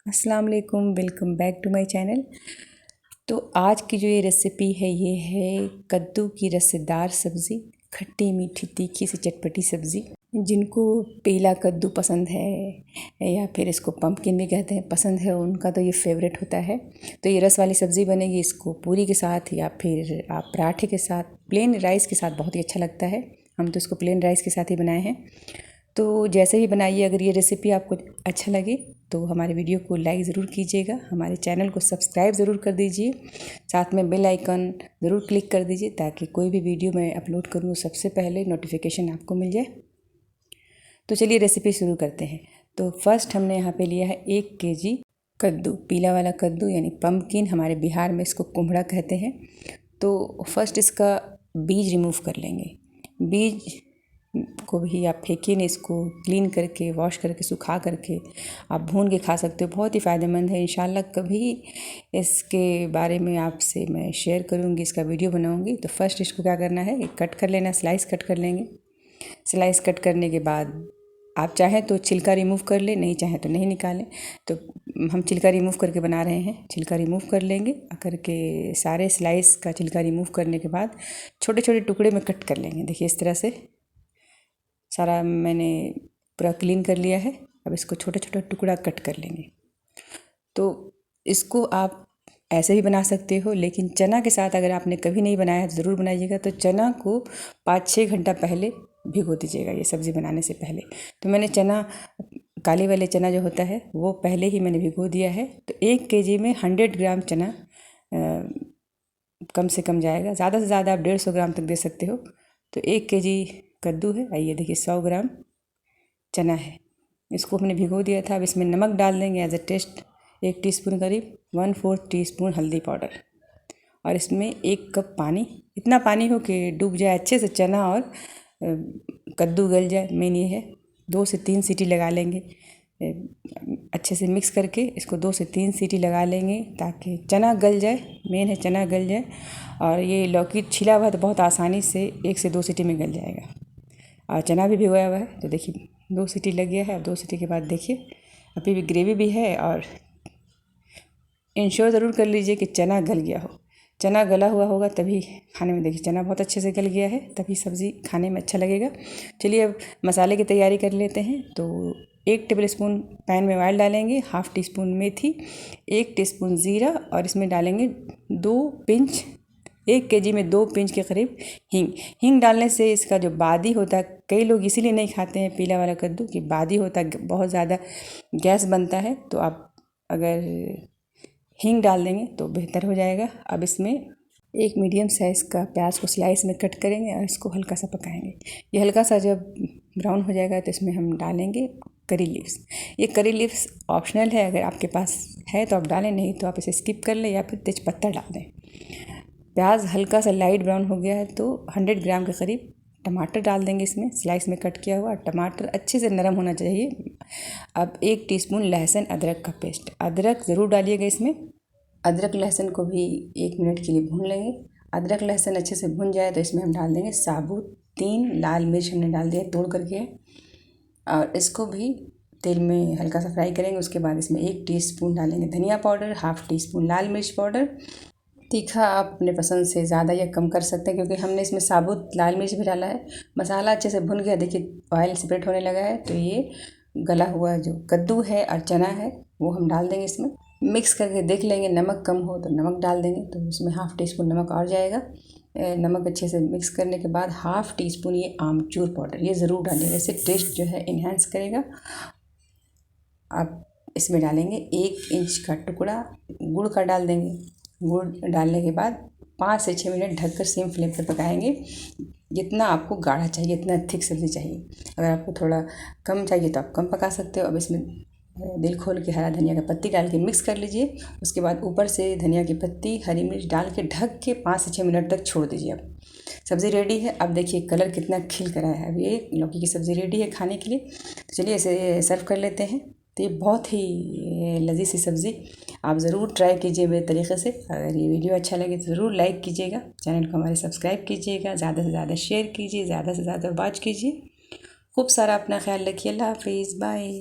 अस्सलाम वालेकुम, welcome back to my channel. तो आज की जो ये रेसिपी है ये है कद्दू की रसेदार सब्ज़ी, खट्टी मीठी तीखी सी चटपटी सब्ज़ी। जिनको पीला कद्दू पसंद है या फिर इसको पम्पकिन भी कहते हैं पसंद है, उनका तो ये फेवरेट होता है। तो ये रस वाली सब्ज़ी बनेगी, इसको पूरी के साथ या फिर आप पराठे के साथ, प्लेन राइस के साथ बहुत ही अच्छा लगता है। हम तो इसको प्लेन राइस के साथ ही बनाए हैं। तो जैसे ही बनाइए, अगर ये रेसिपी आपको अच्छा लगे तो हमारे वीडियो को लाइक ज़रूर कीजिएगा, हमारे चैनल को सब्सक्राइब ज़रूर कर दीजिए, साथ में बेल आइकन ज़रूर क्लिक कर दीजिए ताकि कोई भी वीडियो मैं अपलोड करूँ सबसे पहले नोटिफिकेशन आपको मिल जाए। तो चलिए रेसिपी शुरू करते हैं। तो फर्स्ट हमने यहाँ पे लिया है 1 केजी कद्दू, पीला वाला कद्दू यानी पम्पकिन, हमारे बिहार में इसको कुम्हड़ा कहते हैं। तो फर्स्ट इसका बीज रिमूव कर लेंगे। बीज को भी आप फेंकिए नहीं, इसको क्लीन करके वॉश करके सुखा करके आप भून के खा सकते हो, बहुत ही फ़ायदेमंद है। इंशाल्लाह कभी इसके बारे में आपसे मैं शेयर करूँगी, इसका वीडियो बनाऊँगी। तो फर्स्ट इसको क्या करना है, कट कर लेना, स्लाइस कट कर लेंगे। स्लाइस कट करने के बाद आप चाहें तो छिलका रिमूव कर लें, नहीं चाहें तो नहीं निकालें। तो हम छिलका रिमूव करके बना रहे हैं, छिलका रिमूव कर लेंगे। करके सारे स्लाइस का छिलका रिमूव करने के बाद छोटे छोटे टुकड़े में कट कर लेंगे। देखिए इस तरह से सारा मैंने पूरा क्लीन कर लिया है। अब इसको छोटा छोटा टुकड़ा कट कर लेंगे। तो इसको आप ऐसे भी बना सकते हो, लेकिन चना के साथ अगर आपने कभी नहीं बनाया है तो ज़रूर बनाइएगा। तो चना को 5-6 घंटा पहले भिगो दीजिएगा ये सब्ज़ी बनाने से पहले। तो मैंने चना, काले वाले चना जो होता है वो पहले ही मैंने भिगो दिया है। तो 1 केजी में 100 ग्राम चना कम से कम जाएगा, ज़्यादा से ज़्यादा आप 150 ग्राम तक दे सकते हो। तो 1 केजी कद्दू है, आइए देखिए 100 ग्राम चना है, इसको हमने भिगो दिया था। अब इसमें नमक डाल देंगे एज अ टेस्ट, 1 टीस्पून करीब, 1/4 टीस्पून हल्दी पाउडर, और इसमें 1 कप पानी। इतना पानी हो कि डूब जाए अच्छे से चना और कद्दू गल जाए, मेन ये है। 2 से 3 सीटी लगा लेंगे, अच्छे से मिक्स करके इसको 2 से 3 सीटी लगा लेंगे ताकि चना गल जाए, मेन है चना गल जाए। और ये लौकी छिला हुआ है तो बहुत आसानी से 1 से 2 सीटी में गल जाएगा। और चना भी भिगोया हुआ है, तो देखिए 2 सीटी लग गया है। अब 2 सीटी के बाद देखिए अभी भी ग्रेवी भी है। और इंश्योर ज़रूर कर लीजिए कि चना गल गया हो। चना गला हुआ होगा तभी खाने में, देखिए चना बहुत अच्छे से गल गया है, तभी सब्ज़ी खाने में अच्छा लगेगा। चलिए अब मसाले की तैयारी कर लेते हैं। तो 1 टेबलस्पून पैन में ऑयल डालेंगे, 1/2 टीस्पून मेथी, 1 टीस्पून ज़ीरा, और इसमें डालेंगे 2 पिंच, 1 केजी में 2 पिंच के करीब हींग। हींग डालने से इसका जो बादी होता है, कई लोग इसीलिए नहीं खाते हैं पीला वाला कद्दू कि बादी होता है, बहुत ज़्यादा गैस बनता है। तो आप अगर हींग डाल देंगे तो बेहतर हो जाएगा। अब इसमें 1 मीडियम साइज़ का प्याज को स्लाइस में कट करेंगे और इसको हल्का सा पकाएंगे। ये हल्का सा जब ब्राउन हो जाएगा तो इसमें हम डालेंगे करी लीव्स। ये करी लीव्स ऑप्शनल है, अगर आपके पास है तो आप डालें, नहीं तो आप इसे स्किप कर लें, या फिर तेजपत्ता डाल दें। प्याज हल्का सा लाइट ब्राउन हो गया है तो 100 ग्राम के करीब टमाटर डाल देंगे इसमें, स्लाइस में कट किया हुआ। टमाटर अच्छे से नरम होना चाहिए। अब 1 टीस्पून लहसुन अदरक का पेस्ट, अदरक ज़रूर डालिएगा इसमें। अदरक लहसुन को भी 1 मिनट के लिए भून लेंगे। अदरक लहसुन अच्छे से भुन जाए तो इसमें हम डाल देंगे साबुत 3 लाल मिर्च, हमने डाल दिया तोड़ करके, और इसको भी तेल में हल्का सा फ्राई करेंगे। उसके बाद इसमें 1 टीस्पून डालेंगे धनिया पाउडर, 1/2 टीस्पून लाल मिर्च पाउडर। तीखा आप अपने पसंद से ज़्यादा या कम कर सकते हैं, क्योंकि हमने इसमें साबुत लाल मिर्च भी डाला है। मसाला अच्छे से भुन गया, देखिए ऑयल सेपरेट होने लगा है। तो ये गला हुआ जो कद्दू है और चना है वो हम डाल देंगे इसमें। मिक्स करके देख लेंगे, नमक कम हो तो नमक डाल देंगे, तो इसमें 1/2 टीस्पून नमक और जाएगा। नमक अच्छे से मिक्स करने के बाद 1/2 टीस्पून ये आमचूर पाउडर, ये ज़रूर डालिएगा, इससे टेस्ट जो है इन्हेंस करेगा। आप इसमें डालेंगे 1 इंच का टुकड़ा गुड़ का डाल देंगे। गुड़ डालने के बाद 5 से 6 मिनट ढककर सेम फ्लेम पर पकाएंगे। जितना आपको गाढ़ा चाहिए, इतना थिक सब्ज़ी चाहिए। अगर आपको थोड़ा कम चाहिए तो आप कम पका सकते हो। अब इसमें दिल खोल के हरा धनिया का पत्ती डाल के मिक्स कर लीजिए। उसके बाद ऊपर से धनिया की पत्ती, हरी मिर्च डाल के ढक के 5 से 6 मिनट तक छोड़ दीजिए। अब सब्ज़ी रेडी है। अब देखिए कलर कितना खिल कर आया है। अब ये लौकी की सब्ज़ी रेडी है खाने के लिए। तो चलिए इसे सर्व कर लेते हैं। तो ये बहुत ही लजीज सी सब्ज़ी आप ज़रूर ट्राई कीजिए मेरे तरीक़े से। अगर ये वीडियो अच्छा लगे तो ज़रूर लाइक कीजिएगा, चैनल को हमारे सब्सक्राइब कीजिएगा, ज़्यादा से ज़्यादा शेयर कीजिए, ज़्यादा से ज़्यादा वॉच कीजिए। खूब सारा अपना ख्याल रखिए। अल्लाह हाफिज़, बाय।